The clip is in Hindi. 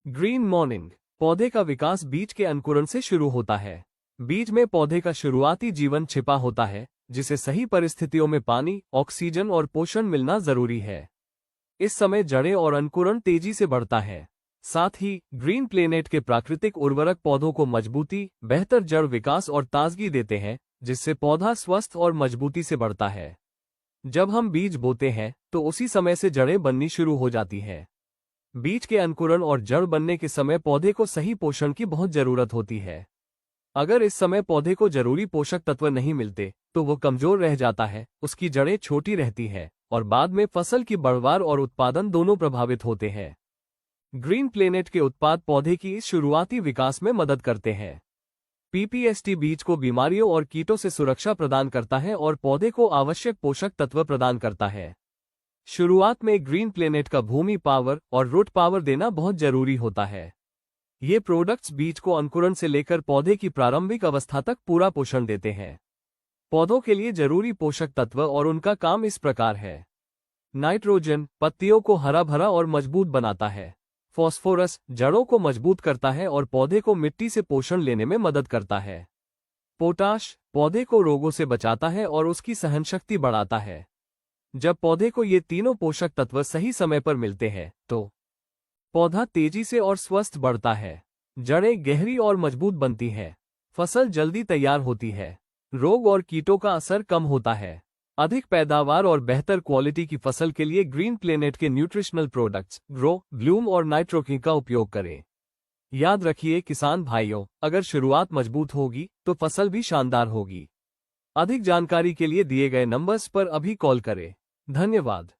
Green morning. पौधे का विकास बीज के अंकुरण से शुरू होता है। बीज में पौधे का शुरुआती जीवन छिपा होता है, जिसे सही परिस्थितियों में पानी, ऑक्सीजन और पोषण मिलना जरूरी है। इस समय जड़ें और अंकुरण तेजी से बढ़ता है। साथ ही ग्रीन प्लेनेट के प्राकृतिक उर्वरक पौधों को मजबूती, बेहतर जड़ विकास और ताजगी देते हैं, जिससे पौधा स्वस्थ और मजबूती से बढ़ता है। जब हम बीज बोते हैं तो उसी समय से जड़ें बननी शुरू हो जाती है। बीज के अंकुरण और जड़ बनने के समय पौधे को सही पोषण की बहुत जरूरत होती है। अगर इस समय पौधे को जरूरी पोषक तत्व नहीं मिलते तो वो कमजोर रह जाता है, उसकी जड़ें छोटी रहती है और बाद में फसल की बढ़वार और उत्पादन दोनों प्रभावित होते हैं। ग्रीन प्लेनेट के उत्पाद पौधे की इस शुरुआती विकास में मदद करते हैं। पीपीएसटी बीज को बीमारियों और कीटों से सुरक्षा प्रदान करता है और पौधे को आवश्यक पोषक तत्व प्रदान करता है। शुरुआत में ग्रीन प्लेनेट का भूमि पावर और रूट पावर देना बहुत जरूरी होता है। ये प्रोडक्ट्स बीज को अंकुरण से लेकर पौधे की प्रारंभिक अवस्था तक पूरा पोषण देते हैं। पौधों के लिए जरूरी पोषक तत्व और उनका काम इस प्रकार है। नाइट्रोजन पत्तियों को हरा भरा और मजबूत बनाता है। फॉस्फोरस जड़ों को मजबूत करता है और पौधे को मिट्टी से पोषण लेने में मदद करता है। पोटाश पौधे को रोगों से बचाता है और उसकी सहनशक्ति बढ़ाता है। जब पौधे को ये तीनों पोषक तत्व सही समय पर मिलते हैं तो पौधा तेजी से और स्वस्थ बढ़ता है। जड़ें गहरी और मजबूत बनती हैं। फसल जल्दी तैयार होती है। रोग और कीटों का असर कम होता है। अधिक पैदावार और बेहतर क्वालिटी की फसल के लिए ग्रीन प्लेनेट के न्यूट्रिशनल प्रोडक्ट्स ग्रो, ब्लूम और नाइट्रोकिंग का उपयोग करें। याद रखिए किसान भाइयों, अगर शुरुआत मजबूत होगी तो फसल भी शानदार होगी। अधिक जानकारी के लिए दिए गए नंबर्स पर अभी कॉल करें। धन्यवाद।